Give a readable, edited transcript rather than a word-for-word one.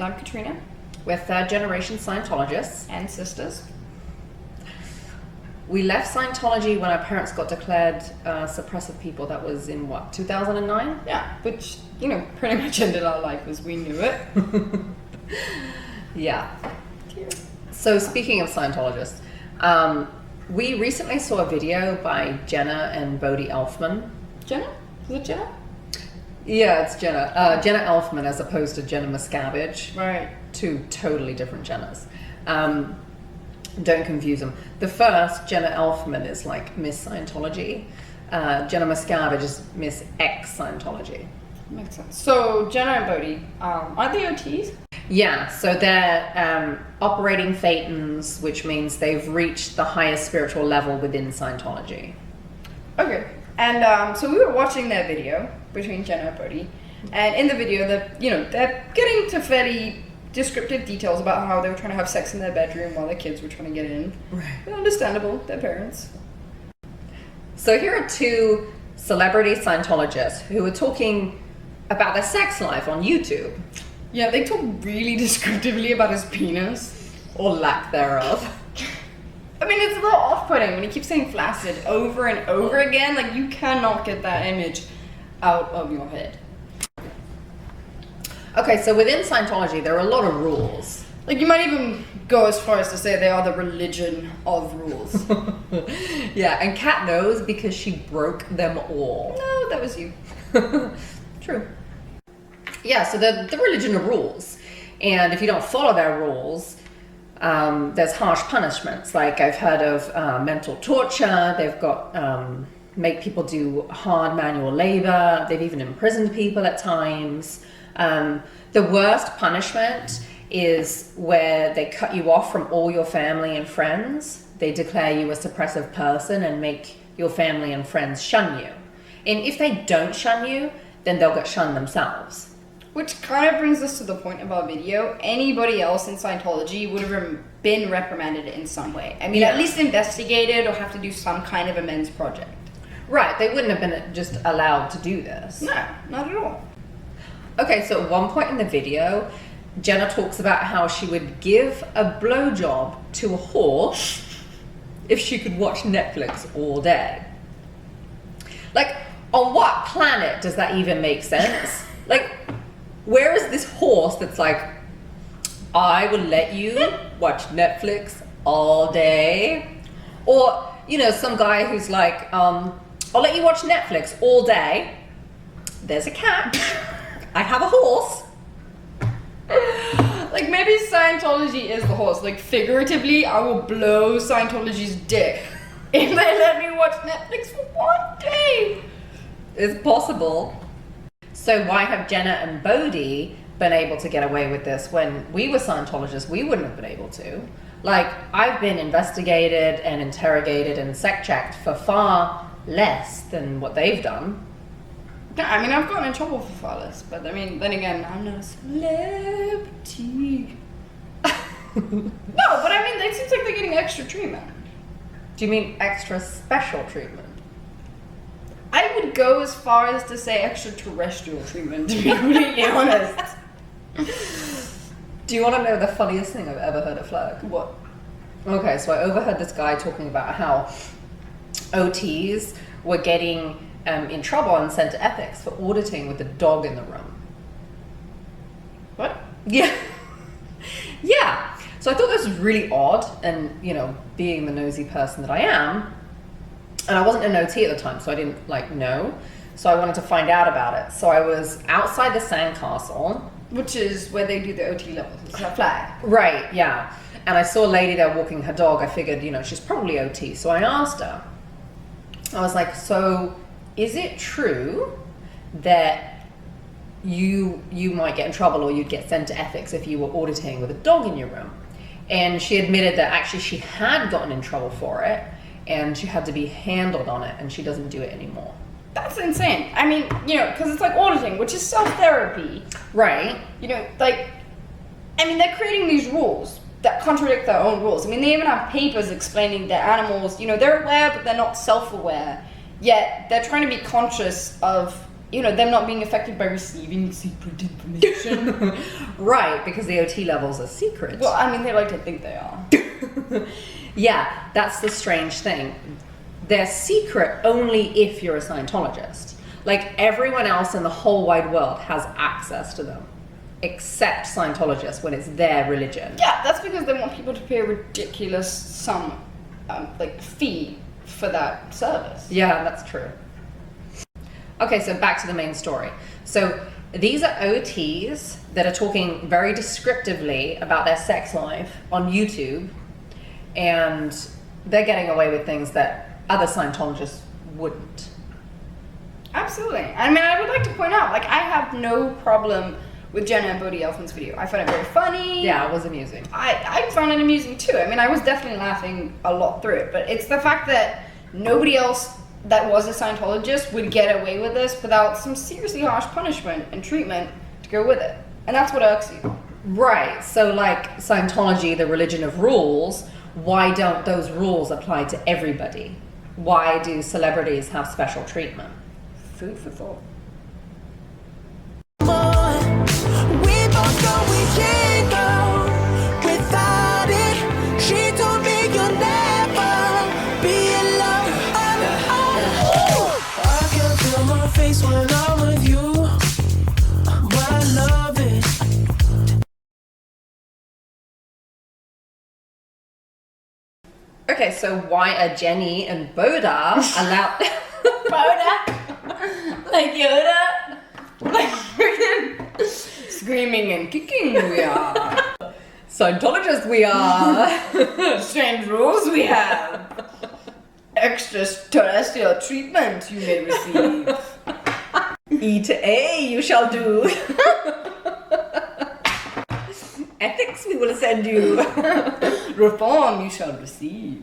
And I'm Katrina. We're third generation Scientologists. And sisters. We left Scientology when our parents got declared suppressive people. That was in what, 2009? Yeah, which, pretty much ended our life as we knew it. Yeah. So speaking of Scientologists, we recently saw a video by Jenna and Bodhi Elfman. Jenna? Is it Jenna? Yeah, it's Jenna. Jenna Elfman as opposed to Jenna Miscavige. Right. Two totally different Jennas. Don't confuse them. The first, Jenna Elfman, is like Miss Scientology. Jenna Miscavige is Miss X Scientology. Makes sense. So Jenna and Bodhi, aren't they OTs? Yeah, so they're operating Thetans, which means they've reached the highest spiritual level within Scientology. Okay. And so we were watching their video between Jenna and Bodhi, and in the video, they're getting to fairly descriptive details about how they were trying to have sex in their bedroom while their kids were trying to get in. Right. Understandable, their parents. So here are two celebrity Scientologists who are talking about their sex life on YouTube. Yeah, they talk really descriptively about his penis. Or lack thereof. I mean, it's a little off-putting when he keeps saying flaccid over and over again. Like, you cannot get that image out of your head. Okay, so within Scientology, there are a lot of rules. Like, you might even go as far as to say they are the religion of rules. Yeah, and Kat knows because she broke them all. No, that was you. True. Yeah, so the religion of rules. And if you don't follow their rules, there's harsh punishments. Like I've heard of mental torture. They've got make people do hard manual labor. They've even imprisoned people at times. The worst punishment is where they cut you off from all your family and friends. They declare you a suppressive person and make your family and friends shun you. And if they don't shun you, then they'll get shunned themselves. Which kind of brings us to the point of our video. Anybody else in Scientology would have been reprimanded in some way. I mean, Yeah. at least investigated or have to do some kind of amends project. Right, they wouldn't have been just allowed to do this. No, not at all. Okay, so at one point in the video, Jenna talks about how she would give a blowjob to a horse if she could watch Netflix all day. Like, on what planet does that even make sense? Like, where is this horse that's like, I will let you watch Netflix all day? Or, some guy who's like, I'll let you watch Netflix all day. There's a cat. I have a horse. Like, maybe Scientology is the horse. Like, figuratively, I will blow Scientology's dick if they let me watch Netflix for one day. It's possible. So why have Jenna and Bodhi been able to get away with this when we were Scientologists? We wouldn't have been able to. Like, I've been investigated and interrogated and sec-checked for far less than what they've done. Yeah, I mean, I've gotten in trouble for far less, but I mean, then again, I'm not a celebrity. No, but I mean, it seems like they're getting extra treatment. Do you mean extra special treatment? I would go as far as to say extraterrestrial treatment, to be completely honest. Do you want to know the funniest thing I've ever heard at Flag? What? Okay, so I overheard this guy talking about how OTs were getting in trouble and sent to ethics for auditing with a dog in the room. What? Yeah. Yeah. So I thought this was really odd, and being the nosy person that I am, and I wasn't an OT at the time, so I didn't know. So I wanted to find out about it. So I was outside the sandcastle. Which is where they do the OT levels. It's a flag. Right, yeah. And I saw a lady there walking her dog. I figured, she's probably OT. So I asked her. I was like, so is it true that you might get in trouble or you'd get sent to ethics if you were auditing with a dog in your room? And she admitted that actually she had gotten in trouble for it and she had to be handled on it, and she doesn't do it anymore. That's insane. I mean, because it's like auditing, which is self-therapy. Right. They're creating these rules that contradict their own rules. I mean, they even have papers explaining that animals, they're aware, but they're not self-aware. Yet, they're trying to be conscious of them not being affected by receiving secret information. Right, because the OT levels are secret. Well, I mean, they like to think they are. Yeah, that's the strange thing. They're secret only if you're a Scientologist. Like, everyone else in the whole wide world has access to them, except Scientologists when it's their religion. Yeah, that's because they want people to pay a ridiculous sum, fee for that service. Yeah, that's true. Okay, so back to the main story. So these are OTs that are talking very descriptively about their sex life on YouTube, and they're getting away with things that other Scientologists wouldn't. Absolutely. I mean, I would like to point out, I have no problem with Jenna and Bodhi Elfman's video. I found it very funny. Yeah, it was amusing. I found it amusing too. I mean, I was definitely laughing a lot through it, but it's the fact that nobody else that was a Scientologist would get away with this without some seriously harsh punishment and treatment to go with it. And that's what irks you. Right, so like Scientology, the religion of rules, why don't those rules apply to everybody? Why do celebrities have special treatment? Food for thought. We both know we can't go without it. She told me you'll never be alone. I can feel my face when I'm with you, but I love it. Okay, so why are Jenny and Boda allowed... Boda! Like Yoda? Like freaking screaming and kicking we are. Scientologists we are! Strange rules we have. Extraterrestrial treatment you may receive. E to A you shall do. Ethics we will send you. Reform you shall receive.